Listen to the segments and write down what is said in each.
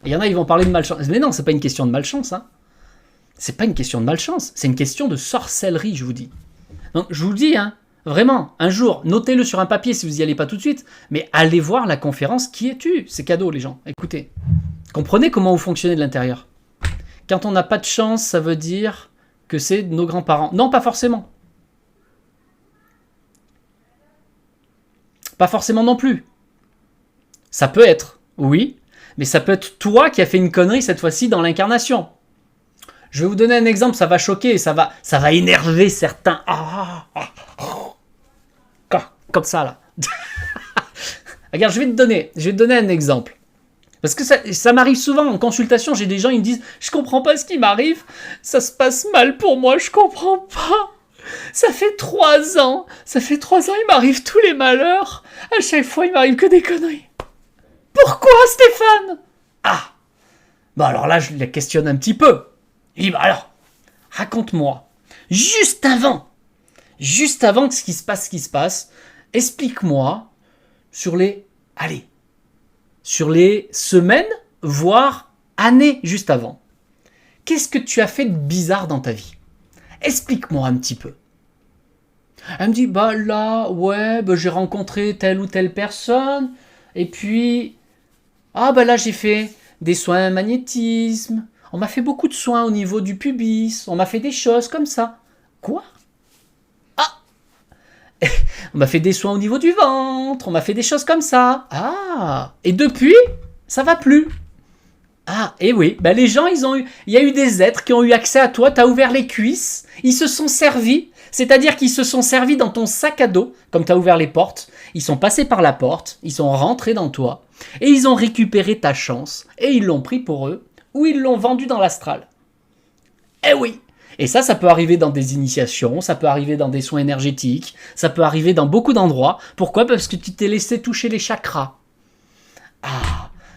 Il y en a, ils vont parler de malchance. Mais non, c'est pas une question de malchance. Hein. C'est pas une question de malchance. C'est une question de sorcellerie, je vous dis. Donc, je vous le dis, hein, vraiment, un jour, notez-le sur un papier si vous n'y allez pas tout de suite, mais allez voir la conférence Qui es-tu? C'est cadeau, les gens. Écoutez. Comprenez comment vous fonctionnez de l'intérieur. Quand on n'a pas de chance, ça veut dire que c'est nos grands-parents. Non, pas forcément. Pas forcément non plus. Ça peut être, oui, mais ça peut être toi qui as fait une connerie cette fois-ci dans l'incarnation. Je vais vous donner un exemple, ça va choquer, ça va énerver certains. Comme ça, là. Regarde, je vais te donner un exemple. Parce que ça m'arrive souvent en consultation, j'ai des gens, ils me disent « Je comprends pas ce qui m'arrive, ça se passe mal pour moi, je comprends pas. Ça fait 3 ans, il m'arrive tous les malheurs. À chaque fois, il m'arrive que des conneries. Pourquoi, Stéphane ?» Ah, bon alors là, je la questionne un petit peu. Il dit « Alors, raconte-moi, juste avant que ce qui se passe, explique-moi sur les semaines, voire années juste avant. Qu'est-ce que tu as fait de bizarre dans ta vie? Explique-moi un petit peu. » Elle me dit, j'ai rencontré telle ou telle personne, et puis, là j'ai fait des soins magnétisme, on m'a fait beaucoup de soins au niveau du pubis, on m'a fait des choses comme ça. Quoi? On m'a fait des soins au niveau du ventre, on m'a fait des choses comme ça. Et depuis, ça va plus. Et oui, les gens, il y a eu des êtres qui ont eu accès à toi, t'as ouvert les cuisses, ils se sont servis, c'est-à-dire qu'ils se sont servis dans ton sac à dos, comme t'as ouvert les portes, ils sont passés par la porte, ils sont rentrés dans toi, et ils ont récupéré ta chance, et ils l'ont pris pour eux, ou ils l'ont vendu dans l'astral. Eh oui! Et ça peut arriver dans des initiations, ça peut arriver dans des soins énergétiques, ça peut arriver dans beaucoup d'endroits. Pourquoi? Parce que tu t'es laissé toucher les chakras.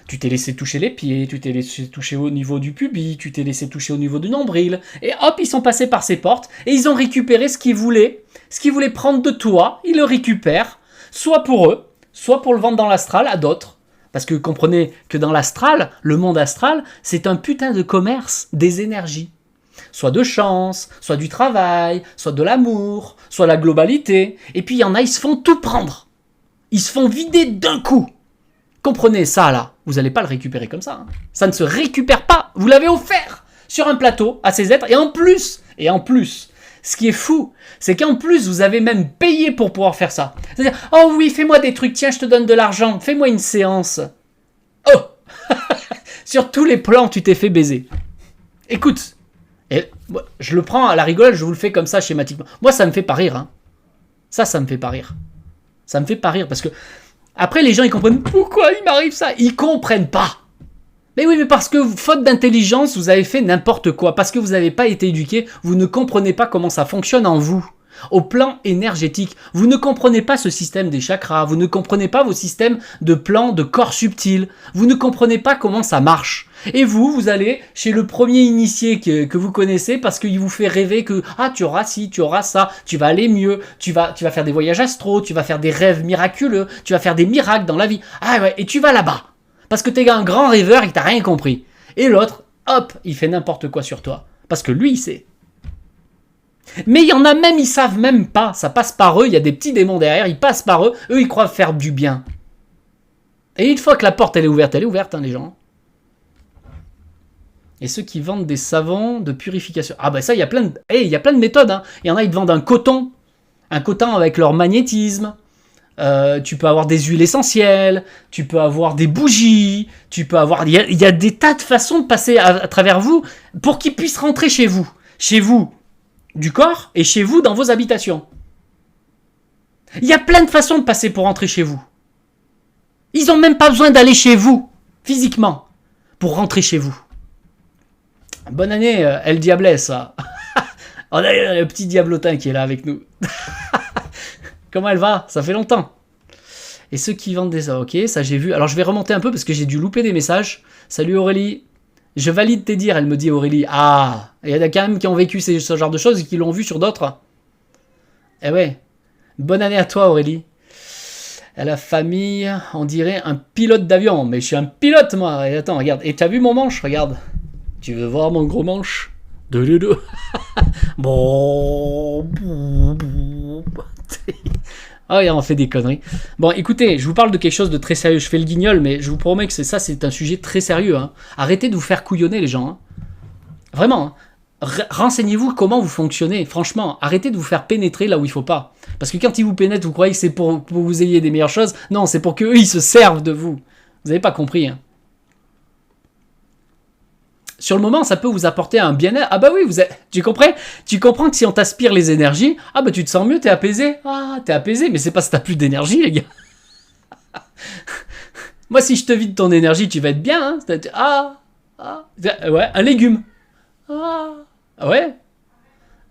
Tu t'es laissé toucher les pieds, tu t'es laissé toucher au niveau du pubis, tu t'es laissé toucher au niveau du nombril, et hop, ils sont passés par ces portes, et ils ont récupéré ce qu'ils voulaient prendre de toi, ils le récupèrent, soit pour eux, soit pour le vendre dans l'astral à d'autres. Parce que comprenez que dans l'astral, le monde astral, c'est un putain de commerce des énergies. Soit de chance, soit du travail, soit de l'amour, soit la globalité. Et puis il y en a, ils se font tout prendre. Ils se font vider d'un coup. Comprenez ça là, vous n'allez pas le récupérer comme ça. Hein. Ça ne se récupère pas, vous l'avez offert sur un plateau à ces êtres. Et en plus, ce qui est fou, c'est qu'en plus, vous avez même payé pour pouvoir faire ça. C'est-à-dire, oh oui, fais-moi des trucs, tiens, je te donne de l'argent, fais-moi une séance. Oh sur tous les plans, tu t'es fait baiser. Écoute, je le prends à la rigolade, je vous le fais comme ça schématiquement. Moi, ça me fait pas rire. Hein. Ça me fait pas rire. Ça me fait pas rire parce que après, les gens, ils comprennent pourquoi il m'arrive ça. Ils comprennent pas. Mais oui, mais parce que, faute d'intelligence, vous avez fait n'importe quoi. Parce que vous n'avez pas été éduqué, vous ne comprenez pas comment ça fonctionne en vous. Au plan énergétique, vous ne comprenez pas ce système des chakras, vous ne comprenez pas vos systèmes de plans de corps subtils, vous ne comprenez pas comment ça marche. Et vous allez chez le premier initié que vous connaissez parce qu'il vous fait rêver que tu auras ci, tu auras ça, tu vas aller mieux, tu vas faire des voyages astraux, tu vas faire des rêves miraculeux, tu vas faire des miracles dans la vie. Et tu vas là-bas. Parce que t'es un grand rêveur et que t'as rien compris. Et l'autre, hop, il fait n'importe quoi sur toi. Parce que lui, il sait. Mais il y en a même, ils savent même pas. Ça passe par eux, il y a des petits démons derrière, ils passent par eux. Eux, ils croient faire du bien. Et une fois que la porte, elle est ouverte, hein, les gens. Et ceux qui vendent des savons de purification. Ça, il y a plein de méthodes. Hein. Il y en a, ils te vendent un coton avec leur magnétisme. Tu peux avoir des huiles essentielles, tu peux avoir des bougies, il y a des tas de façons de passer à travers vous pour qu'ils puissent rentrer chez vous du corps et chez vous dans vos habitations. Il y a plein de façons de passer pour rentrer chez vous. Ils n'ont même pas besoin d'aller chez vous physiquement pour rentrer chez vous. Bonne année, El Diablesse. On a le petit diablotin qui est là avec nous. Comment elle va? Ça fait longtemps. Et ceux qui vendent des... Ok, ça j'ai vu. Alors je vais remonter un peu parce que j'ai dû louper des messages. Salut Aurélie. Je valide tes dires, elle me dit Aurélie. Il y en a quand même qui ont vécu ce genre de choses et qui l'ont vu sur d'autres. Eh ouais. Bonne année à toi Aurélie. À la famille, on dirait un pilote d'avion. Mais je suis un pilote, moi. Et attends, regarde. Et t'as vu mon manche? Regarde. Tu veux voir mon gros manche? Bon. Ah, on fait des conneries. Bon, écoutez, je vous parle de quelque chose de très sérieux. Je fais le guignol, mais je vous promets que c'est un sujet très sérieux. Hein. Arrêtez de vous faire couillonner, les gens. Hein. Vraiment. Hein. Renseignez-vous comment vous fonctionnez. Franchement, arrêtez de vous faire pénétrer là où il faut pas. Parce que quand ils vous pénètrent, vous croyez que c'est pour que vous ayez des meilleures choses. Non, c'est pour qu'eux, ils se servent de vous. Vous n'avez pas compris. Hein. Sur le moment, ça peut vous apporter un bien-être. Ah bah oui, tu comprends que si on t'aspire les énergies, ah bah tu te sens mieux, t'es apaisé. Ah, t'es apaisé, mais c'est parce que t'as plus d'énergie, les gars. Moi, si je te vide ton énergie, tu vas être bien. Hein. Ouais, un légume. Ah ouais.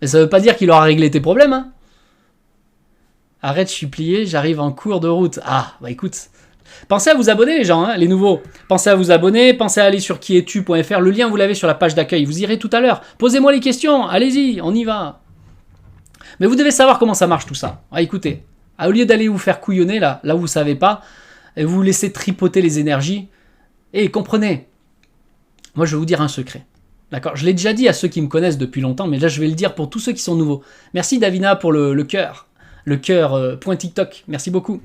Mais ça veut pas dire qu'il aura réglé tes problèmes. Hein. Arrête, je suis plié, j'arrive en cours de route. Ah, bah écoute. Pensez à vous abonner, les gens, hein, les nouveaux. Pensez à vous abonner, pensez à aller sur quiestu.fr. Le lien, vous l'avez sur la page d'accueil. Vous irez tout à l'heure. Posez-moi les questions. Allez-y, on y va. Mais vous devez savoir comment ça marche tout ça. Ah, écoutez, au lieu d'aller vous faire couillonner là où vous savez pas, et vous laissez tripoter les énergies, et comprenez, moi je vais vous dire un secret. D'accord? Je l'ai déjà dit à ceux qui me connaissent depuis longtemps, mais là je vais le dire pour tous ceux qui sont nouveaux. Merci Davina pour le cœur. Le cœur point TikTok. Merci beaucoup.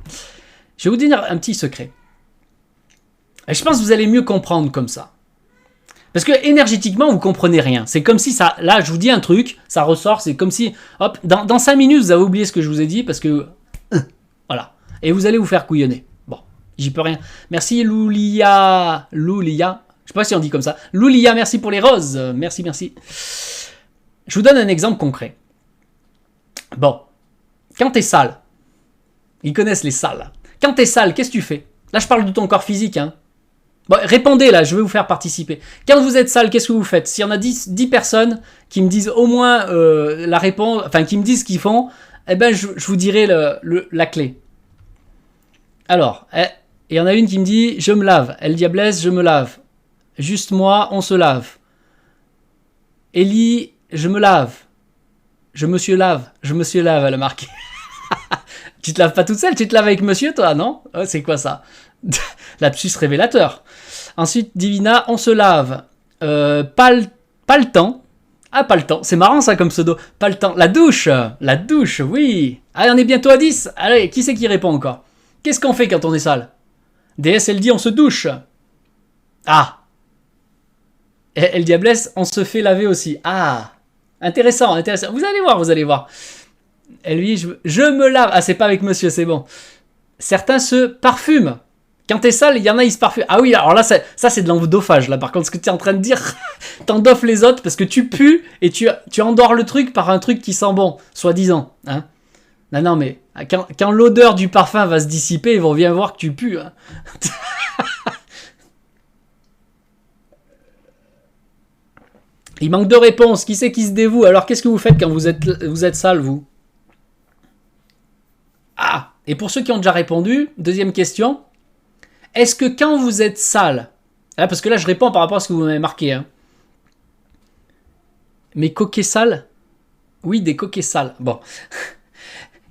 Je vais vous dire un petit secret. Et je pense que vous allez mieux comprendre comme ça. Parce que énergétiquement, vous comprenez rien. C'est comme si ça... Là, je vous dis un truc, ça ressort, c'est comme si... Hop, dans 5 minutes, vous avez oublié ce que je vous ai dit parce que... Voilà. Et vous allez vous faire couillonner. Bon, j'y peux rien. Merci Loulia. Loulia. Je sais pas si on dit comme ça. Loulia, merci pour les roses. Merci. Je vous donne un exemple concret. Bon. Quand t'es sale. Ils connaissent les sales. Quand t'es sale, qu'est-ce que tu fais? Là, je parle de ton corps physique. Hein. Bon, répondez là, je vais vous faire participer. Quand vous êtes sale, qu'est-ce que vous faites? S'il y en a 10 personnes qui me disent au moins la réponse, enfin qui me disent ce qu'ils font, eh ben je vous dirai la clé. Alors, il y en a une qui me dit je me lave. El Diablesse, je me lave. Juste moi, on se lave. Ellie, je me lave. Je me lave, elle a marqué. Tu te laves pas toute seule, tu te laves avec monsieur, toi, non? Oh, c'est quoi ça? Lapsus révélateur. Ensuite, Divina, on se lave. Pas le temps. Ah, pas le temps. C'est marrant ça comme pseudo. Pas le temps. La douche, oui. Allez, on est bientôt à 10. Allez, qui c'est qui répond encore? Qu'est-ce qu'on fait quand on est sale? DS, elle dit on se douche. Ah. El Diablesse, on se fait laver aussi. Ah. Intéressant. Vous allez voir. Et lui, je me lave. Ah, c'est pas avec monsieur, c'est bon. Certains se parfument. Quand t'es sale, il y en a, ils se parfument. Ah oui, alors là, ça c'est de l'endophage. Là, par contre, ce que tu es en train de dire, t'endoffes les autres parce que tu pues et tu endors le truc par un truc qui sent bon, soi-disant. Hein. Non, mais quand l'odeur du parfum va se dissiper, ils vont bien voir que tu pues. Hein. Il manque de réponses. Qui c'est qui se dévoue? Alors, qu'est-ce que vous faites quand vous êtes sale, vous? Ah, et pour ceux qui ont déjà répondu, deuxième question. Est-ce que quand vous êtes sale, parce que là je réponds par rapport à ce que vous m'avez marqué, hein. Mais coquets sales? Oui, des coquets sales. Bon.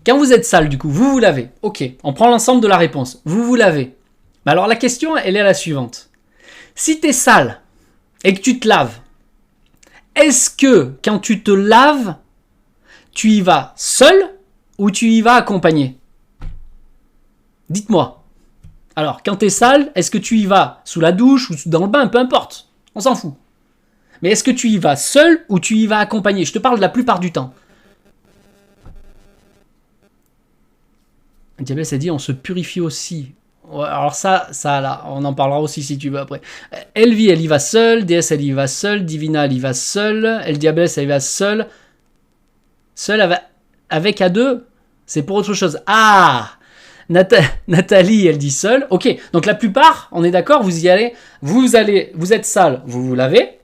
Quand vous êtes sale, du coup, vous vous lavez. Ok, on prend l'ensemble de la réponse. Vous vous lavez. Mais alors la question, elle est la suivante. Si tu es sale et que tu te laves, est-ce que quand tu te laves, tu y vas seul ou tu y vas accompagné? Dites-moi. Alors, quand t'es sale, est-ce que tu y vas sous la douche ou dans le bain? Peu importe. On s'en fout. Mais est-ce que tu y vas seul ou tu y vas accompagné? Je te parle de la plupart du temps. Diabès a dit on se purifie aussi. Ouais, alors ça là, on en parlera aussi si tu veux après. Elvie, elle y va seule. DS, elle y va seule. Divina, elle y va seule. El Diabès, elle y va seule. Seule avec à deux, c'est pour autre chose. Ah, Nathalie, elle dit seule. Ok, donc la plupart, on est d'accord, vous y allez, vous êtes sale, vous vous lavez.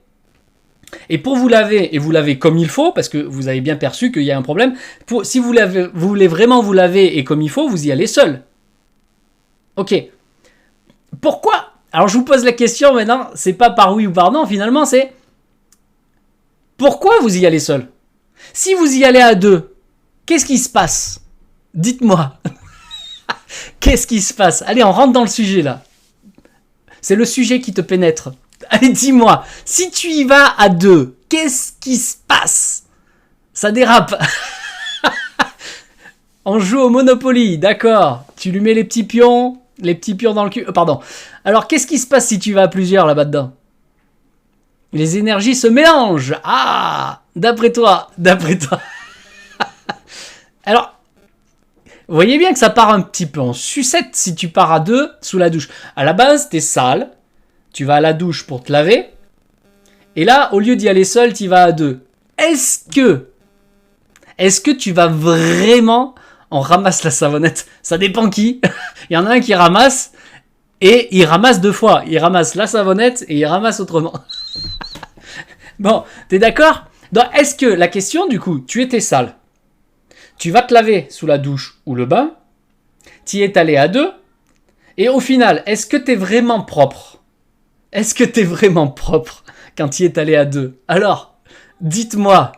Et pour vous laver, et vous lavez comme il faut, parce que vous avez bien perçu qu'il y a un problème, si vous voulez vraiment vous laver et comme il faut, vous y allez seul. Ok. Pourquoi? Alors je vous pose la question maintenant, c'est pas par oui ou par non, finalement, c'est pourquoi vous y allez seul? Si vous y allez à deux, qu'est-ce qui se passe? Dites-moi. Qu'est-ce qui se passe? Allez, on rentre dans le sujet là. C'est le sujet qui te pénètre. Allez, dis-moi, si tu y vas à deux, qu'est-ce qui se passe? Ça dérape. On joue au Monopoly, d'accord. Tu lui mets les petits pions dans le cul. Pardon. Alors, qu'est-ce qui se passe si tu vas à plusieurs là-bas dedans? Les énergies se mélangent. Ah, d'après toi. Alors, vous voyez bien que ça part un petit peu en sucette si tu pars à deux sous la douche. À la base, t'es sale. Tu vas à la douche pour te laver. Et là, au lieu d'y aller seul, tu vas à deux. Est-ce que tu vas vraiment... On ramasse la savonnette. Ça dépend qui. Il y en a un qui ramasse et il ramasse deux fois. Il ramasse la savonnette et il ramasse autrement. Bon, t'es d'accord? Donc, est-ce que la question, du coup, tu étais sale. Tu vas te laver sous la douche ou le bain. Tu y es allé à deux. Et au final, est-ce que t'es vraiment propre? Est-ce que t'es vraiment propre quand tu y es allé à deux? Alors, dites-moi.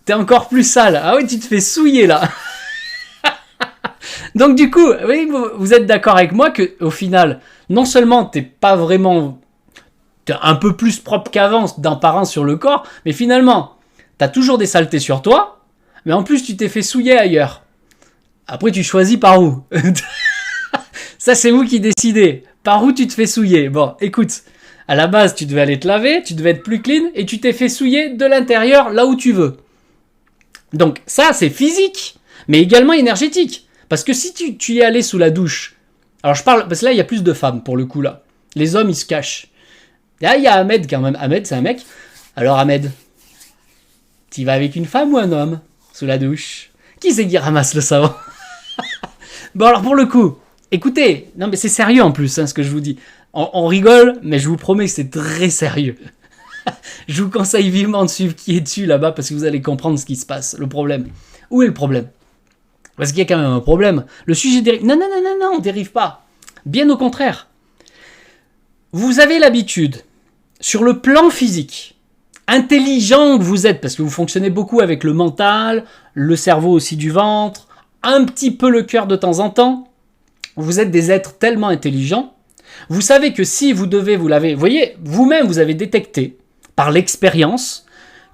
T'es encore plus sale. Ah oui, tu te fais souiller là. Donc du coup, oui, vous êtes d'accord avec moi que au final, non seulement t'es pas vraiment... T'es un peu plus propre qu'avant d'un par un sur le corps, mais finalement, t'as toujours des saletés sur toi, mais en plus tu t'es fait souiller ailleurs. Après, tu choisis par où. Ça, c'est vous qui décidez. Par où tu te fais souiller. Bon, écoute, à la base, tu devais aller te laver, tu devais être plus clean, et tu t'es fait souiller de l'intérieur là où tu veux. Donc ça, c'est physique, mais également énergétique. Parce que si tu y es allé sous la douche, alors je parle, parce que là, il y a plus de femmes pour le coup là. Les hommes, ils se cachent. Là, il y a Ahmed quand même. Ahmed, c'est un mec. Alors Ahmed, tu vas avec une femme ou un homme sous la douche? Qui c'est qui ramasse le savon? Bon alors pour le coup, écoutez, non mais c'est sérieux en plus hein, ce que je vous dis. On rigole, mais je vous promets que c'est très sérieux. Je vous conseille vivement de suivre qui est dessus là-bas parce que vous allez comprendre ce qui se passe, le problème. Où est le problème? Parce qu'il y a quand même un problème. Le sujet dérive... Non, on dérive pas. Bien au contraire. Vous avez l'habitude, sur le plan physique, intelligent que vous êtes, parce que vous fonctionnez beaucoup avec le mental, le cerveau aussi du ventre, un petit peu le cœur de temps en temps, vous êtes des êtres tellement intelligents, vous savez que si vous devez vous laver, vous voyez, vous-même vous avez détecté, par l'expérience,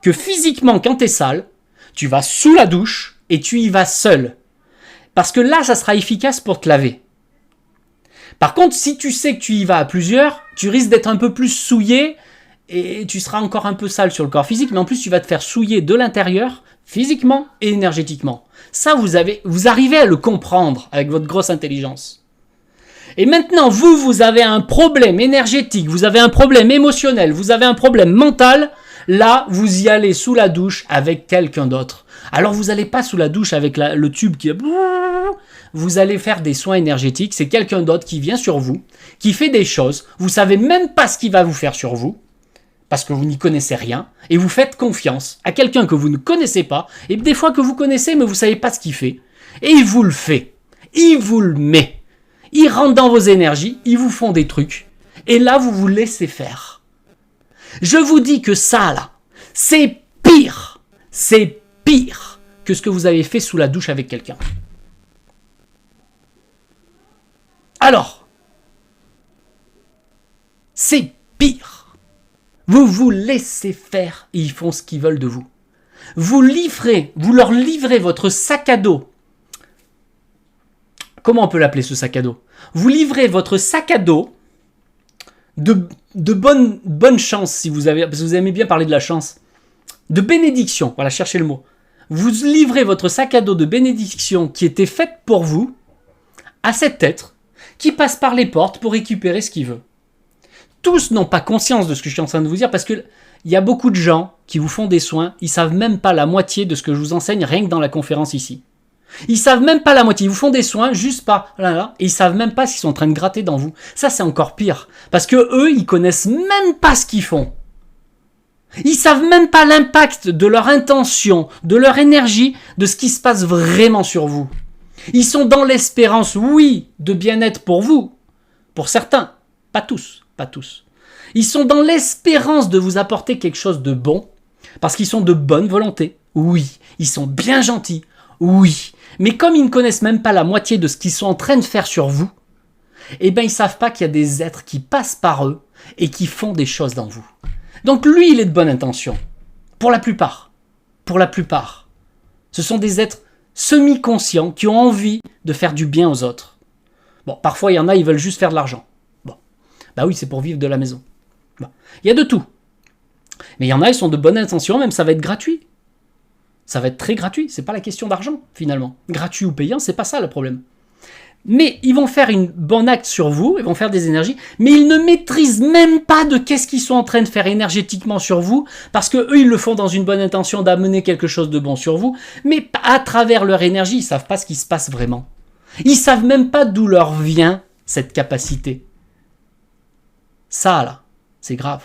que physiquement quand t'es sale, tu vas sous la douche et tu y vas seul. Parce que là, ça sera efficace pour te laver. Par contre, si tu sais que tu y vas à plusieurs, tu risques d'être un peu plus souillé et tu seras encore un peu sale sur le corps physique, mais en plus tu vas te faire souiller de l'intérieur, physiquement et énergétiquement. Ça, vous arrivez à le comprendre avec votre grosse intelligence. Et maintenant, vous avez un problème énergétique, vous avez un problème émotionnel, vous avez un problème mental, là, vous y allez sous la douche avec quelqu'un d'autre. Alors, vous n'allez pas sous la douche avec le tube qui... Vous allez faire des soins énergétiques, c'est quelqu'un d'autre qui vient sur vous, qui fait des choses, vous savez même pas ce qu'il va vous faire sur vous, parce que vous n'y connaissez rien, et vous faites confiance à quelqu'un que vous ne connaissez pas, et des fois que vous connaissez, mais vous savez pas ce qu'il fait, et il vous le fait, il vous le met. Ils rentrent dans vos énergies, ils vous font des trucs. Et là, vous vous laissez faire. Je vous dis que ça, là, c'est pire. C'est pire que ce que vous avez fait sous la douche avec quelqu'un. Alors, c'est pire. Vous vous laissez faire et ils font ce qu'ils veulent de vous. Vous leur livrez votre sac à dos. Comment on peut l'appeler ce sac à dos? Vous livrez votre sac à dos de bonne chance, si vous avez, parce que vous aimez bien parler de la chance, de bénédiction, voilà, cherchez le mot. Vous livrez votre sac à dos de bénédiction qui était faite pour vous à cet être qui passe par les portes pour récupérer ce qu'il veut. Tous n'ont pas conscience de ce que je suis en train de vous dire parce que il y a beaucoup de gens qui vous font des soins, ils savent même pas la moitié de ce que je vous enseigne rien que dans la conférence ici. Ils savent même pas la moitié, ils vous font des soins juste par là, et ils savent même pas s'ils sont en train de gratter dans vous. Ça, c'est encore pire. Parce que eux, ils connaissent même pas ce qu'ils font. Ils savent même pas l'impact de leur intention, de leur énergie, de ce qui se passe vraiment sur vous. Ils sont dans l'espérance, oui, de bien-être pour vous. Pour certains. Pas tous. Ils sont dans l'espérance de vous apporter quelque chose de bon, parce qu'ils sont de bonne volonté. Oui, ils sont bien gentils. Oui. Mais comme ils ne connaissent même pas la moitié de ce qu'ils sont en train de faire sur vous, eh ben ils savent pas qu'il y a des êtres qui passent par eux et qui font des choses dans vous. Donc lui, il est de bonne intention. Pour la plupart. Pour la plupart. Ce sont des êtres semi-conscients qui ont envie de faire du bien aux autres. Bon, parfois il y en a, ils veulent juste faire de l'argent. Bon. Bah oui, c'est pour vivre de la maison. Bon. Il y a de tout. Mais il y en a, ils sont de bonne intention, même ça va être gratuit. Ça va être très gratuit, c'est pas la question d'argent, finalement. Gratuit ou payant, c'est pas ça le problème. Mais ils vont faire un bon acte sur vous, ils vont faire des énergies, mais ils ne maîtrisent même pas de qu'est-ce qu'ils sont en train de faire énergétiquement sur vous, parce que eux, ils le font dans une bonne intention d'amener quelque chose de bon sur vous, mais à travers leur énergie, ils savent pas ce qui se passe vraiment. Ils savent même pas d'où leur vient cette capacité. Ça, là, c'est grave.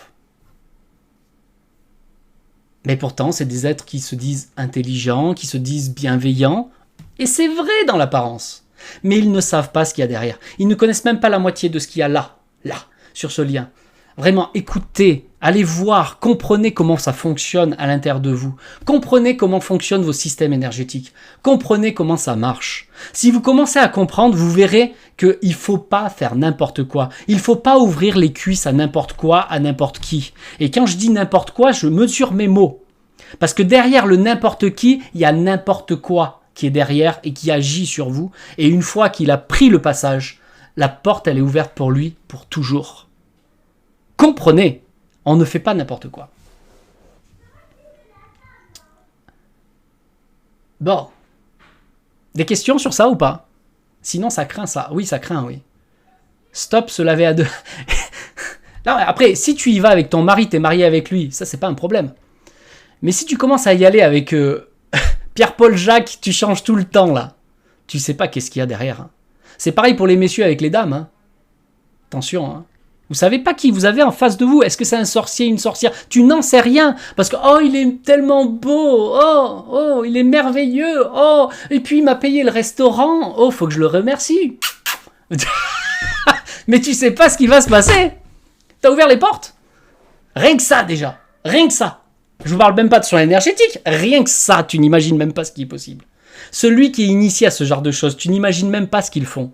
Mais pourtant, c'est des êtres qui se disent intelligents, qui se disent bienveillants, et c'est vrai dans l'apparence. Mais ils ne savent pas ce qu'il y a derrière. Ils ne connaissent même pas la moitié de ce qu'il y a là, sur ce lien. Vraiment, écoutez, allez voir, comprenez comment ça fonctionne à l'intérieur de vous. Comprenez comment fonctionnent vos systèmes énergétiques. Comprenez comment ça marche. Si vous commencez à comprendre, vous verrez qu'il ne faut pas faire n'importe quoi. Il ne faut pas ouvrir les cuisses à n'importe quoi, à n'importe qui. Et quand je dis n'importe quoi, je mesure mes mots. Parce que derrière le n'importe qui, il y a n'importe quoi qui est derrière et qui agit sur vous. Et une fois qu'il a pris le passage, la porte, elle est ouverte pour lui pour toujours. Comprenez, on ne fait pas n'importe quoi. Bon. Des questions sur ça ou pas? Sinon, ça craint ça. Oui, ça craint, oui. Stop se laver à deux. Non, après, si tu y vas avec ton mari, t'es marié avec lui, ça, c'est pas un problème. Mais si tu commences à y aller avec Pierre-Paul Jacques, tu changes tout le temps, là. Tu sais pas qu'est-ce qu'il y a derrière. Hein. C'est pareil pour les messieurs avec les dames. Hein. Attention, hein. Vous savez pas qui vous avez en face de vous. Est-ce que c'est un sorcier, une sorcière? Tu n'en sais rien. Parce que, oh, il est tellement beau. Oh, il est merveilleux. Oh, et puis il m'a payé le restaurant. Oh, faut que je le remercie. Mais tu sais pas ce qui va se passer. T'as ouvert les portes. Rien que ça, déjà. Rien que ça. Je vous parle même pas de son énergétique. Rien que ça, tu n'imagines même pas ce qui est possible. Celui qui est initié à ce genre de choses, tu n'imagines même pas ce qu'ils font.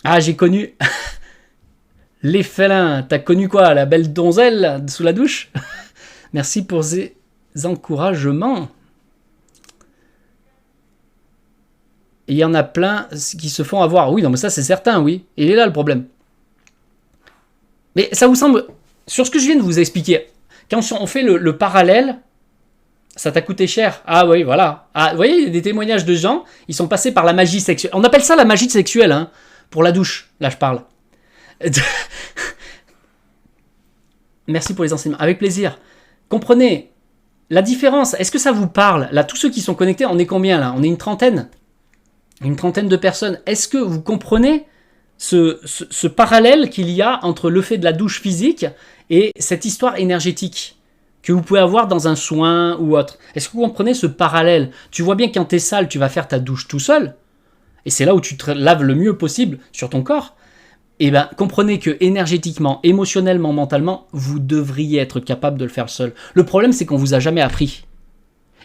Ah, j'ai connu les félins. T'as connu quoi? La belle donzelle sous la douche? Merci pour ces encouragements. Et il y en a plein qui se font avoir. Oui, non, mais ça, c'est certain, oui. Et il est là le problème. Mais ça vous semble... Sur ce que je viens de vous expliquer, quand on fait le parallèle, ça t'a coûté cher. Ah oui, voilà. Ah, vous voyez, il y a des témoignages de gens, ils sont passés par la magie sexuelle. On appelle ça la magie sexuelle, hein, pour la douche. Là, je parle. Merci pour les enseignements. Avec plaisir. Comprenez la différence. Est-ce que ça vous parle? Là, tous ceux qui sont connectés, on est combien là? On est une trentaine de personnes. Est-ce que vous comprenez ce parallèle qu'il y a entre le fait de la douche physique et cette histoire énergétique que vous pouvez avoir dans un soin ou autre? Est-ce que vous comprenez ce parallèle? Tu vois bien que quand t'es sale, tu vas faire ta douche tout seul, et c'est là où tu te laves le mieux possible sur ton corps. Et bien, comprenez que énergétiquement, émotionnellement, mentalement, vous devriez être capable de le faire seul. Le problème, c'est qu'on vous a jamais appris.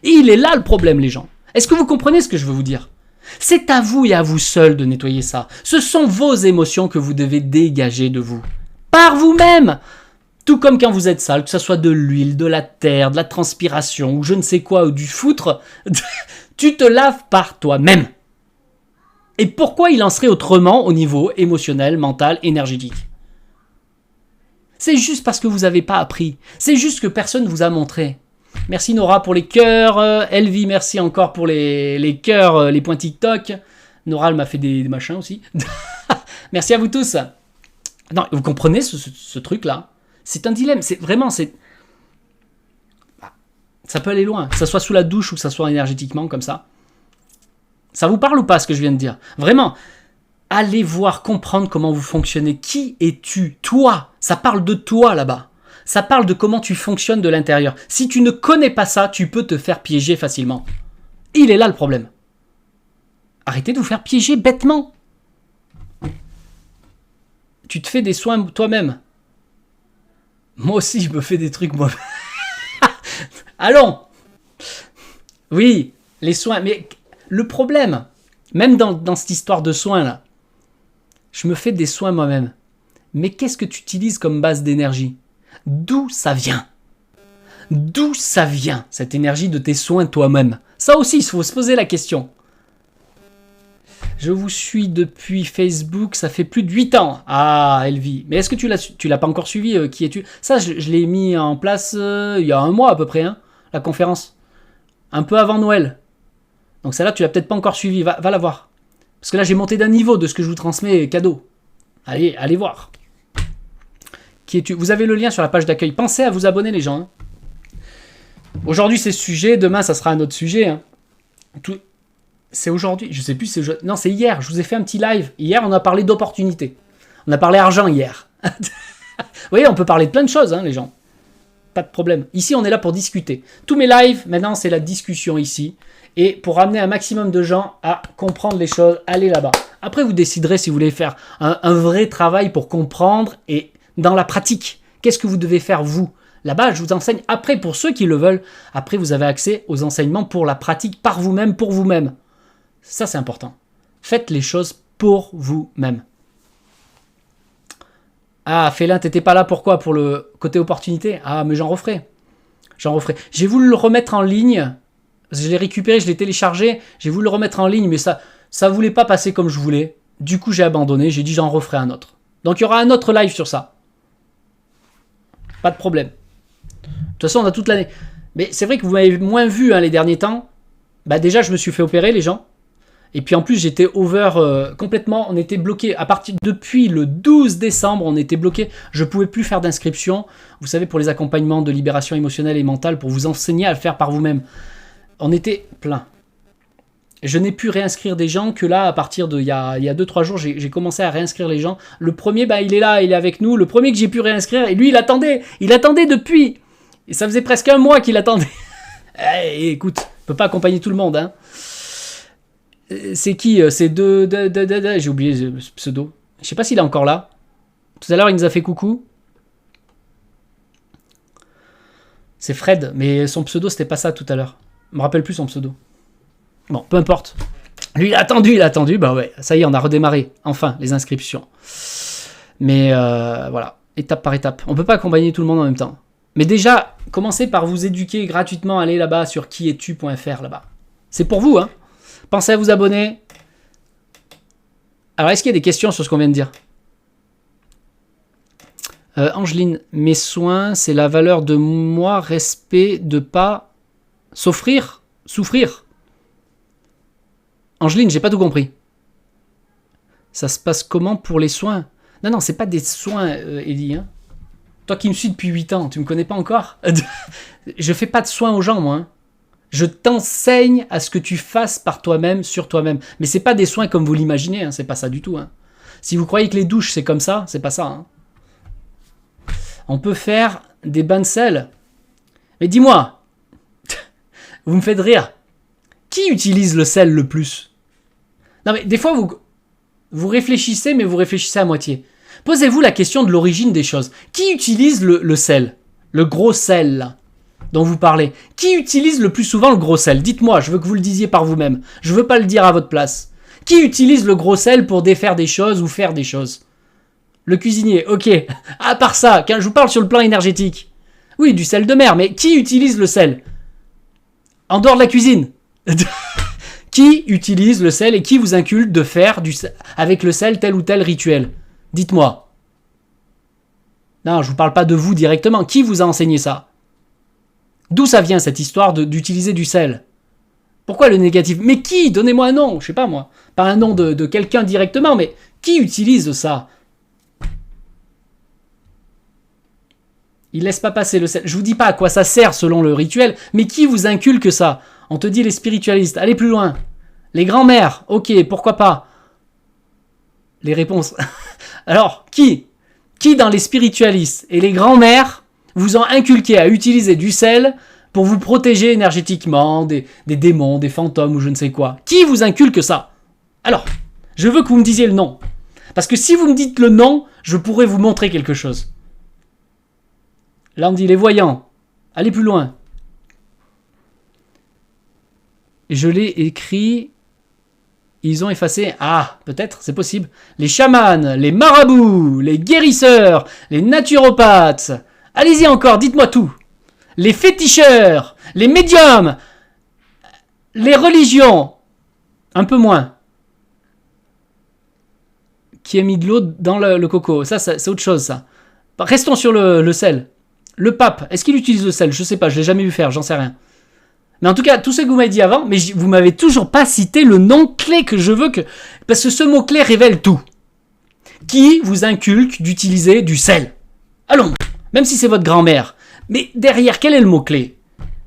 Et il est là le problème, les gens. Est-ce que vous comprenez ce que je veux vous dire? C'est à vous et à vous seul de nettoyer ça. Ce sont vos émotions que vous devez dégager de vous. Par vous-même. Tout comme quand vous êtes sale, que ce soit de l'huile, de la terre, de la transpiration, ou je ne sais quoi, ou du foutre, tu te laves par toi-même. Et pourquoi il en serait autrement au niveau émotionnel, mental, énergétique? C'est juste parce que vous n'avez pas appris. C'est juste que personne ne vous a montré. Merci Nora pour les cœurs. Elvie, merci encore pour les cœurs, les points TikTok. Nora, elle m'a fait des machins aussi. Merci à vous tous. Non, vous comprenez ce truc-là? C'est un dilemme. C'est vraiment... ça peut aller loin. Que ça soit sous la douche ou que ça soit énergétiquement, comme ça. Ça vous parle ou pas ce que je viens de dire? Vraiment, allez voir, comprendre comment vous fonctionnez. Qui es-tu? Toi. Ça parle de toi là-bas. Ça parle de comment tu fonctionnes de l'intérieur. Si tu ne connais pas ça, tu peux te faire piéger facilement. Il est là le problème. Arrêtez de vous faire piéger bêtement. Tu te fais des soins toi-même. Moi aussi, je me fais des trucs moi-même. Allons. Oui, les soins. Mais le problème, même dans cette histoire de soins là, je me fais des soins moi-même. Mais qu'est-ce que tu utilises comme base d'énergie? D'où ça vient? D'où ça vient, cette énergie de tes soins toi-même? Ça aussi, il faut se poser la question. Je vous suis depuis Facebook, ça fait plus de 8 ans. Ah, Elvie. Mais est-ce que tu l'as pas encore suivi? Qui es-tu? Ça, je l'ai mis en place il y a un mois à peu près, hein, la conférence. Un peu avant Noël. Donc celle-là, tu l'as peut-être pas encore suivi. Va la voir. Parce que là, j'ai monté d'un niveau de ce que je vous transmets cadeau. Allez voir. Qui es-tu? Vous avez le lien sur la page d'accueil. Pensez à vous abonner, les gens. Hein. Aujourd'hui, c'est ce sujet. Demain, ça sera un autre sujet. Hein. C'est aujourd'hui. Je sais plus. Non, c'est hier. Je vous ai fait un petit live. Hier, on a parlé d'opportunités. On a parlé argent hier. Vous voyez, on peut parler de plein de choses, hein, les gens. Pas de problème. Ici, on est là pour discuter. Tous mes lives, maintenant, c'est la discussion ici. Et pour amener un maximum de gens à comprendre les choses, allez là-bas. Après, vous déciderez si vous voulez faire un vrai travail pour comprendre et dans la pratique. Qu'est-ce que vous devez faire, vous? Là-bas, je vous enseigne. Après, pour ceux qui le veulent, après, vous avez accès aux enseignements pour la pratique par vous-même, pour vous-même. Ça, c'est important. Faites les choses pour vous-même. Ah, Félin, t'étais pas là, pourquoi? Pour le côté opportunité? Ah, mais j'en referai. J'ai voulu le remettre en ligne. Je l'ai récupéré, je l'ai téléchargé. J'ai voulu le remettre en ligne, mais ça voulait pas passer comme je voulais. Du coup, j'ai abandonné. J'ai dit, j'en referai un autre. Donc, il y aura un autre live sur ça. Pas de problème. De toute façon, on a toute l'année. Mais c'est vrai que vous m'avez moins vu hein, les derniers temps. Bah déjà, je me suis fait opérer, les gens. Et puis en plus, j'étais over complètement. On était bloqué. Depuis le 12 décembre, on était bloqué. Je ne pouvais plus faire d'inscription. Vous savez, pour les accompagnements de libération émotionnelle et mentale, pour vous enseigner à le faire par vous-même. On était plein. Je n'ai pu réinscrire des gens que là, à partir de il y a 2-3 jours, j'ai commencé à réinscrire les gens. Le premier, bah, il est là, il est avec nous. Le premier que j'ai pu réinscrire, et lui, il attendait depuis. Et ça faisait presque un mois qu'il attendait. Écoute, on ne peut pas accompagner tout le monde. Hein. C'est qui? C'est j'ai oublié ce pseudo. Je sais pas s'il est encore là. Tout à l'heure, il nous a fait coucou. C'est Fred, mais son pseudo, c'était pas ça tout à l'heure. Je me rappelle plus son pseudo. Bon, peu importe. Lui, il a attendu. Bah ouais, ça y est, on a redémarré. Enfin, les inscriptions. Mais voilà, étape par étape. On peut pas accompagner tout le monde en même temps. Mais déjà, commencez par vous éduquer gratuitement. Allez là-bas sur quiestu.fr là-bas. C'est pour vous, hein. Pensez à vous abonner. Alors, est-ce qu'il y a des questions sur ce qu'on vient de dire? Angeline, mes soins, c'est la valeur de moi, respect, de pas souffrir. Angeline, j'ai pas tout compris. Ça se passe comment pour les soins? Non, c'est pas des soins, Ellie. Hein. Toi qui me suis depuis 8 ans, tu me connais pas encore? Je fais pas de soins aux gens, moi. Hein. Je t'enseigne à ce que tu fasses par toi-même, sur toi-même. Mais c'est pas des soins comme vous l'imaginez, hein, c'est pas ça du tout. Hein. Si vous croyez que les douches c'est comme ça, c'est pas ça. Hein. On peut faire des bains de sel. Mais dis-moi, vous me faites rire. Qui utilise le sel le plus? Non mais des fois vous réfléchissez, mais vous réfléchissez à moitié. Posez-vous la question de l'origine des choses. Qui utilise le sel? Le gros sel là dont vous parlez. Qui utilise le plus souvent le gros sel? Dites-moi, je veux que vous le disiez par vous-même. Je veux pas le dire à votre place. Qui utilise le gros sel pour défaire des choses ou faire des choses? Le cuisinier, ok. À part ça, quand je vous parle sur le plan énergétique. Oui, du sel de mer, mais qui utilise le sel? En dehors de la cuisine. Qui utilise le sel et qui vous inculque de faire avec le sel tel ou tel rituel? Dites-moi. Non, je vous parle pas de vous directement. Qui vous a enseigné ça? D'où ça vient cette histoire d'utiliser du sel? Pourquoi le négatif? Mais qui? Donnez-moi un nom, je sais pas moi. Pas un nom de quelqu'un directement, mais qui utilise ça? Il laisse pas passer le sel. Je vous dis pas à quoi ça sert selon le rituel, mais qui vous inculque ça? On te dit les spiritualistes, allez plus loin. Les grands-mères, ok, pourquoi pas? Les réponses. Alors, qui dans les spiritualistes et les grands-mères vous ont inculqué à utiliser du sel pour vous protéger énergétiquement des démons, des fantômes ou je ne sais quoi? Qui vous inculque ça? Alors, je veux que vous me disiez le nom. Parce que si vous me dites le nom, je pourrais vous montrer quelque chose. Là, on dit les voyants. Allez plus loin. Je l'ai écrit. Ils ont effacé. Ah, peut-être, c'est possible. Les chamans, les marabouts, les guérisseurs, les naturopathes. Allez-y encore, dites-moi tout. Les féticheurs, les médiums, les religions. Un peu moins. Qui a mis de l'eau dans le coco. Ça, c'est autre chose, ça. Restons sur le sel. Le pape, est-ce qu'il utilise le sel? Je sais pas, je l'ai jamais vu faire, j'en sais rien. Mais en tout cas, tout ce que vous m'avez dit avant, mais vous m'avez toujours pas cité le nom clé que je veux que... Parce que ce mot-clé révèle tout. Qui vous inculque d'utiliser du sel? Allons, même si c'est votre grand-mère. Mais derrière, quel est le mot-clé?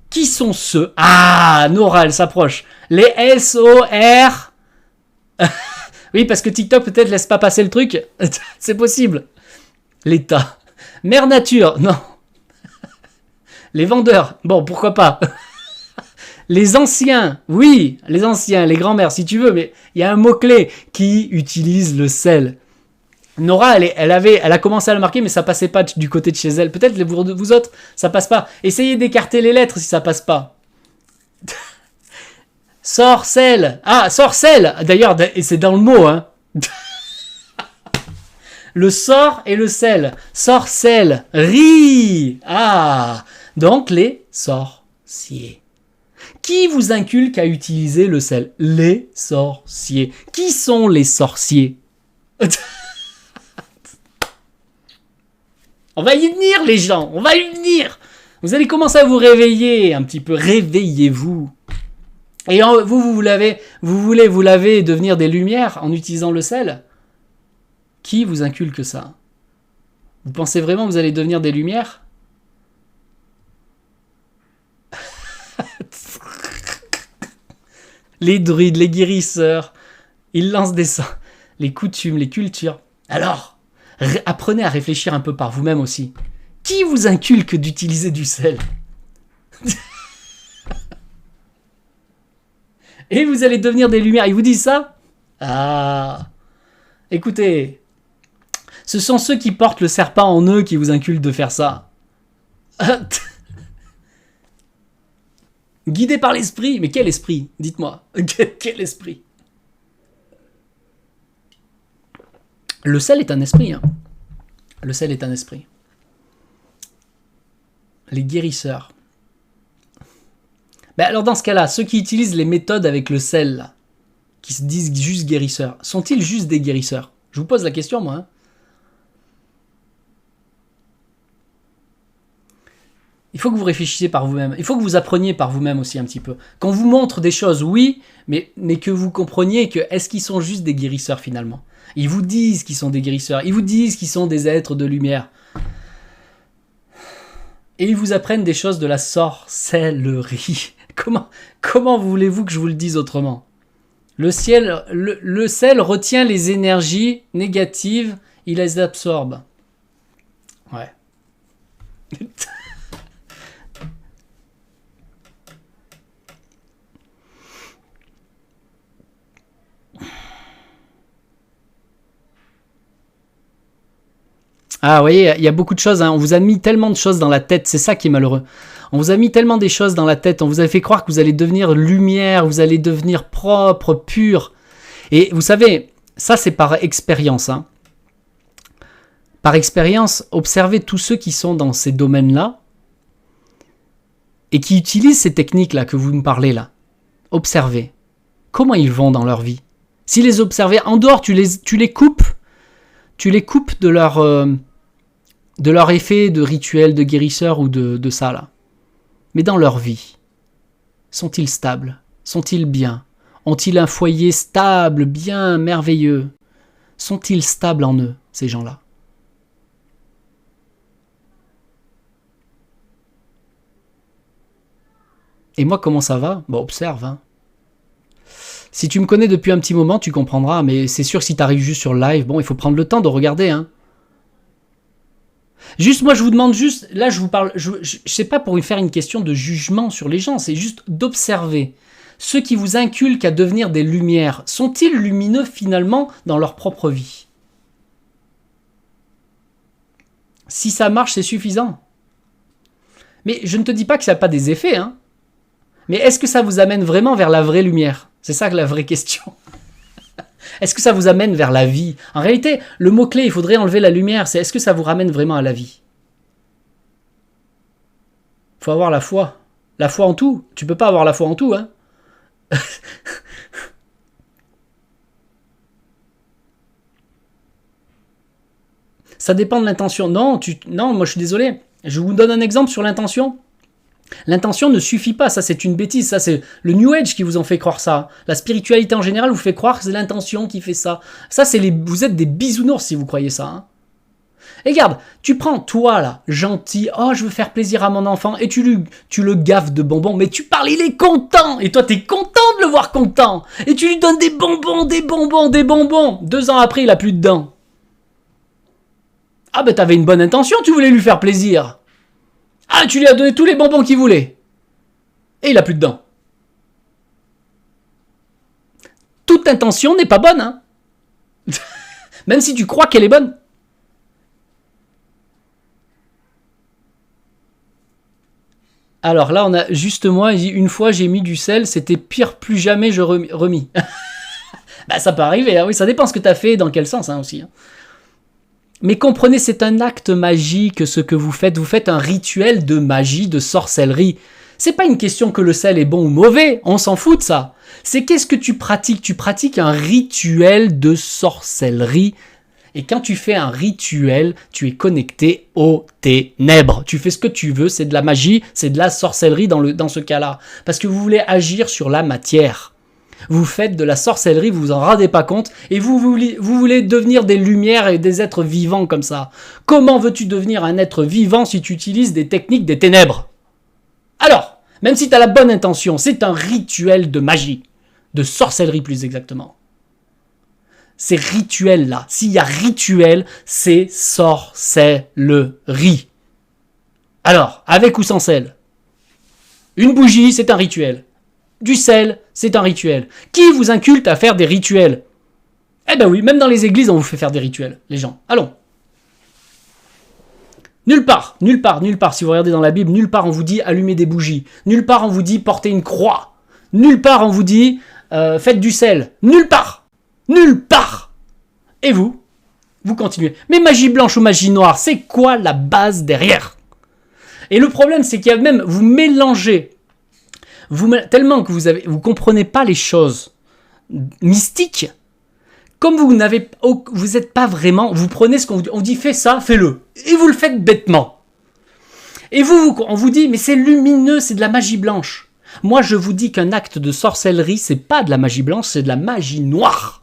Qui sont ceux? Ah, Nora, elle s'approche. Les SOR... Oui, parce que TikTok peut-être laisse pas passer le truc. C'est possible. L'État. Mère Nature, non. Les vendeurs, bon, pourquoi pas. Les anciens, oui, les anciens, les grands-mères, si tu veux, mais il y a un mot-clé qui utilise le sel. Nora, elle a commencé à le marquer, mais ça passait pas du côté de chez elle. Peut-être vous autres, ça passe pas. Essayez d'écarter les lettres si ça passe pas. Sorcelle. Ah, sorcelle. D'ailleurs, c'est dans le mot, hein. Le sort et le sel. Sorcelle. Ri. Ah. Donc, les sorciers. Qui vous inculque à utiliser le sel? Les sorciers. Qui sont les sorciers? On va y venir, les gens. On va y venir. Vous allez commencer à vous réveiller un petit peu. Réveillez-vous. Et vous voulez vous laver et devenir des lumières en utilisant le sel? Qui vous inculque ça? Vous pensez vraiment que vous allez devenir des lumières? Les druides, les guérisseurs, ils lancent des sorts. Les coutumes, les cultures. Alors, apprenez à réfléchir un peu par vous-même aussi. Qui vous inculque d'utiliser du sel? Et vous allez devenir des lumières. Ils vous disent ça? Ah. Écoutez, ce sont ceux qui portent le serpent en eux qui vous inculquent de faire ça. Guidé par l'esprit? Mais quel esprit? Dites-moi. Quel esprit? Le sel est un esprit. Hein. Le sel est un esprit. Les guérisseurs. Ben alors dans ce cas-là, ceux qui utilisent les méthodes avec le sel, là, qui se disent juste guérisseurs, sont-ils juste des guérisseurs? Je vous pose la question, moi. Hein. Il faut que vous réfléchissiez par vous-même. Il faut que vous appreniez par vous-même aussi un petit peu. Qu'on vous montre des choses, oui, mais que vous compreniez que est-ce qu'ils sont juste des guérisseurs finalement? Ils vous disent qu'ils sont des guérisseurs. Ils vous disent qu'ils sont des êtres de lumière. Et ils vous apprennent des choses de la sorcellerie. Comment voulez-vous que je vous le dise autrement? Le sel retient les énergies négatives, il les absorbe. Ouais. Ah, vous voyez, il y a beaucoup de choses. Hein. On vous a mis tellement de choses dans la tête. C'est ça qui est malheureux. On vous a mis tellement des choses dans la tête. On vous a fait croire que vous allez devenir lumière, vous allez devenir propre, pur. Et vous savez, ça c'est par expérience. Hein. Par expérience, observez tous ceux qui sont dans ces domaines-là et qui utilisent ces techniques-là que vous me parlez là. Observez. Comment ils vont dans leur vie? Si les observez, en dehors, tu les coupes. Tu les coupes de leur effet de rituel, de guérisseur ou de ça là. Mais dans leur vie, sont-ils stables? Sont-ils bien? Ont-ils un foyer stable, bien, merveilleux? Sont-ils stables en eux, ces gens-là? Et moi, comment ça va? Bon, observe. Hein. Si tu me connais depuis un petit moment, tu comprendras. Mais c'est sûr que si tu arrives juste sur le live, bon, il faut prendre le temps de regarder. Hein. Juste, moi, je vous demande juste... Là, je vous parle... Je sais pas pour faire une question de jugement sur les gens. C'est juste d'observer. Ceux qui vous inculquent à devenir des lumières, sont-ils lumineux finalement dans leur propre vie? Si ça marche, c'est suffisant. Mais je ne te dis pas que ça n'a pas des effets. Hein. Mais est-ce que ça vous amène vraiment vers la vraie lumière? C'est ça la vraie question. Est-ce que ça vous amène vers la vie? En réalité, le mot-clé, il faudrait enlever la lumière, c'est est-ce que ça vous ramène vraiment à la vie? Il faut avoir la foi. La foi en tout. Tu peux pas avoir la foi en tout, hein. Ça dépend de l'intention. Non, moi je suis désolé. Je vous donne un exemple sur l'intention. L'intention ne suffit pas, ça c'est une bêtise, ça c'est le New Age qui vous en fait croire ça. La spiritualité en général vous fait croire que c'est l'intention qui fait ça. Ça vous êtes des bisounours si vous croyez ça. Hein. Et regarde, tu prends toi là, gentil, oh je veux faire plaisir à mon enfant, et tu le gaffes de bonbons, mais tu parles, il est content, et toi t'es content de le voir content, et tu lui donnes des bonbons, des bonbons, des bonbons. 2 ans après il a plus de dents. Ah ben t'avais une bonne intention, tu voulais lui faire plaisir. Ah, tu lui as donné tous les bonbons qu'il voulait. Et il a plus de dents. Toute intention n'est pas bonne, hein. Même si tu crois qu'elle est bonne. Alors là, on a juste moi, une fois j'ai mis du sel, c'était pire, plus jamais je remis. Bah ça peut arriver, hein, oui, ça dépend ce que tu as fait, dans quel sens hein, aussi. Hein. Mais comprenez, c'est un acte magique ce que vous faites un rituel de magie, de sorcellerie. C'est pas une question que le sel est bon ou mauvais, on s'en fout de ça. C'est qu'est-ce que tu pratiques? Tu pratiques un rituel de sorcellerie. Et quand tu fais un rituel, tu es connecté aux ténèbres. Tu fais ce que tu veux, c'est de la magie, c'est de la sorcellerie dans ce cas-là. Parce que vous voulez agir sur la matière. Vous faites de la sorcellerie, vous vous en rendez pas compte, et vous voulez devenir des lumières et des êtres vivants comme ça. Comment veux-tu devenir un être vivant si tu utilises des techniques des ténèbres? Alors, même si tu as la bonne intention, c'est un rituel de magie, de sorcellerie plus exactement. Ces rituels-là, s'il y a rituel, c'est sorcellerie. Alors, avec ou sans sel? Une bougie, c'est un rituel. Du sel, c'est un rituel. Qui vous inculte à faire des rituels? Eh ben oui, même dans les églises, on vous fait faire des rituels, les gens. Allons. Nulle part, si vous regardez dans la Bible, nulle part on vous dit allumer des bougies. Nulle part on vous dit porter une croix. Nulle part on vous dit faites du sel. Nulle part. Nulle part. Et vous continuez. Mais magie blanche ou magie noire, c'est quoi la base derrière? Et le problème, c'est qu'il y a même, vous mélangez. Tellement que vous comprenez pas les choses mystiques, comme vous n'êtes pas vraiment, vous prenez ce qu'on vous dit, on dit fais ça, fais-le, et vous le faites bêtement. Et on vous dit mais c'est lumineux, c'est de la magie blanche. Moi je vous dis qu'un acte de sorcellerie, c'est pas de la magie blanche, c'est de la magie noire.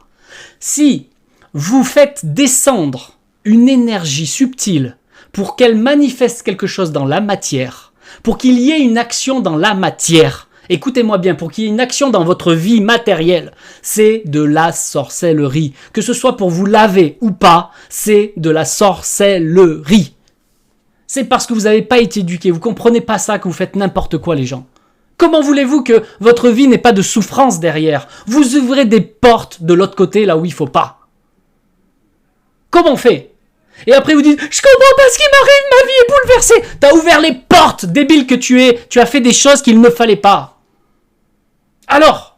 Si vous faites descendre une énergie subtile pour qu'elle manifeste quelque chose dans la matière, pour qu'il y ait une action dans la matière, écoutez-moi bien, pour qu'il y ait une action dans votre vie matérielle, c'est de la sorcellerie. Que ce soit pour vous laver ou pas, c'est de la sorcellerie. C'est parce que vous n'avez pas été éduqué, vous ne comprenez pas ça que vous faites n'importe quoi les gens. Comment voulez-vous que votre vie n'ait pas de souffrance derrière? Vous ouvrez des portes de l'autre côté là où il ne faut pas. Comment on fait? Et après vous dites, je comprends pas ce qui m'arrive, ma vie est bouleversée. T'as ouvert les portes, débile que tu es. Tu as fait des choses qu'il ne fallait pas. Alors?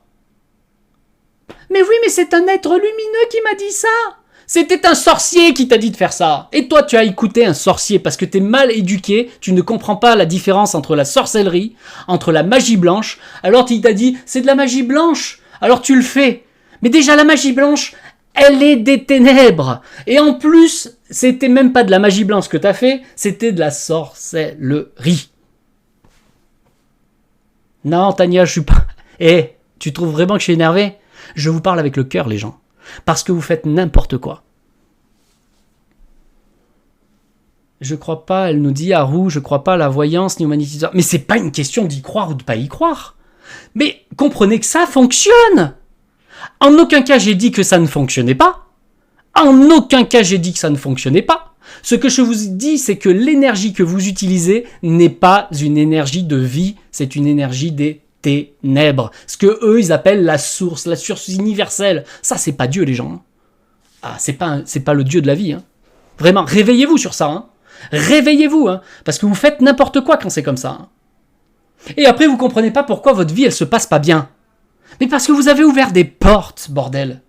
Mais oui, mais c'est un être lumineux qui m'a dit ça. C'était un sorcier qui t'a dit de faire ça. Et toi, tu as écouté un sorcier parce que t'es mal éduqué. Tu ne comprends pas la différence entre la sorcellerie, entre la magie blanche. Alors il t'a dit, c'est de la magie blanche. Alors tu le fais. Mais déjà, la magie blanche, elle est des ténèbres. Et en plus, c'était même pas de la magie blanche que t'as fait, c'était de la sorcellerie. Non, Tania, je suis pas... tu trouves vraiment que je suis énervé? Je vous parle avec le cœur, les gens. Parce que vous faites n'importe quoi. Je crois pas, elle nous dit, Haru, je crois pas à la voyance ni au magnétiseur. Mais c'est pas une question d'y croire ou de pas y croire. Mais comprenez que ça fonctionne. En aucun cas, j'ai dit que ça ne fonctionnait pas. En aucun cas, j'ai dit que ça ne fonctionnait pas. Ce que je vous dis, c'est que l'énergie que vous utilisez n'est pas une énergie de vie, c'est une énergie des ténèbres. Ce que eux, ils appellent la source universelle. Ça, c'est pas Dieu, les gens. Ah, c'est pas le Dieu de la vie. Hein. Vraiment, réveillez-vous sur ça. Hein. Réveillez-vous, hein, parce que vous faites n'importe quoi quand c'est comme ça. Hein. Et après, vous comprenez pas pourquoi votre vie, elle se passe pas bien. Mais parce que vous avez ouvert des portes, bordel.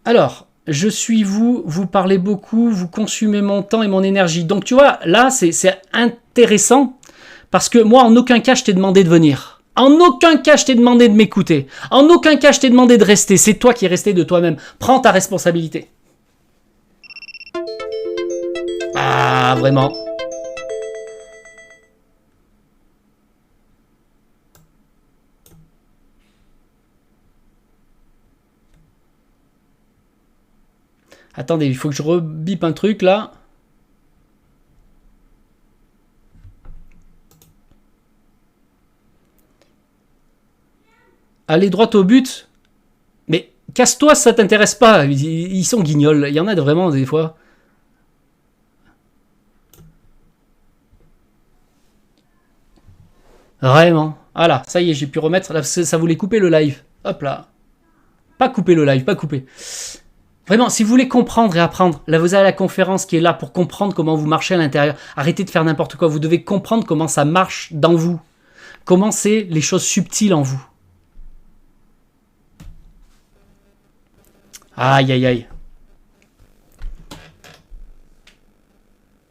Alors, je suis vous, vous parlez beaucoup, vous consumez mon temps et mon énergie. Donc tu vois, là, c'est intéressant, parce que moi, en aucun cas, je t'ai demandé de venir. En aucun cas, je t'ai demandé de m'écouter. En aucun cas, je t'ai demandé de rester. C'est toi qui es resté de toi-même. Prends ta responsabilité. Ah, vraiment. Attendez, il faut que je rebip un truc, là. Aller droit au but. Mais casse-toi, ça t'intéresse pas. Ils sont guignols. Il y en a vraiment des fois. Vraiment. Voilà, ça y est, j'ai pu remettre. Là, ça voulait couper le live. Hop là. Pas couper le live, pas couper. Vraiment, si vous voulez comprendre et apprendre, là vous avez la conférence qui est là pour comprendre comment vous marchez à l'intérieur. Arrêtez de faire n'importe quoi. Vous devez comprendre comment ça marche dans vous. Comment c'est les choses subtiles en vous. Aïe, aïe, aïe.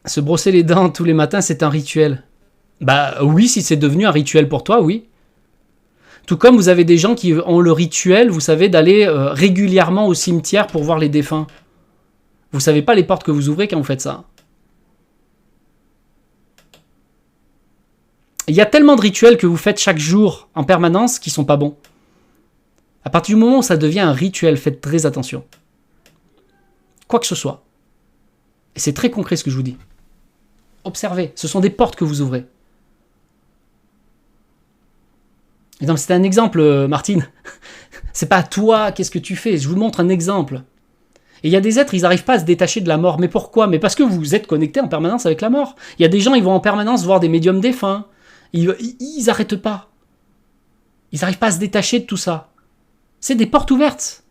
Se brosser les dents tous les matins, c'est un rituel. Bah oui, si c'est devenu un rituel pour toi, oui. Tout comme vous avez des gens qui ont le rituel, vous savez, d'aller régulièrement au cimetière pour voir les défunts. Vous savez pas les portes que vous ouvrez quand vous faites ça. Il y a tellement de rituels que vous faites chaque jour en permanence qui sont pas bons. À partir du moment où ça devient un rituel, faites très attention. Quoi que ce soit. Et c'est très concret ce que je vous dis. Observez, ce sont des portes que vous ouvrez. C'est un exemple, Martine. C'est pas à toi, qu'est-ce que tu fais? Je vous montre un exemple. Et il y a des êtres, ils n'arrivent pas à se détacher de la mort. Mais pourquoi? Mais parce que vous êtes connectés en permanence avec la mort. Il y a des gens, ils vont en permanence voir des médiums défunts. Ils n'arrêtent pas. Ils n'arrivent pas à se détacher de tout ça. C'est des portes ouvertes.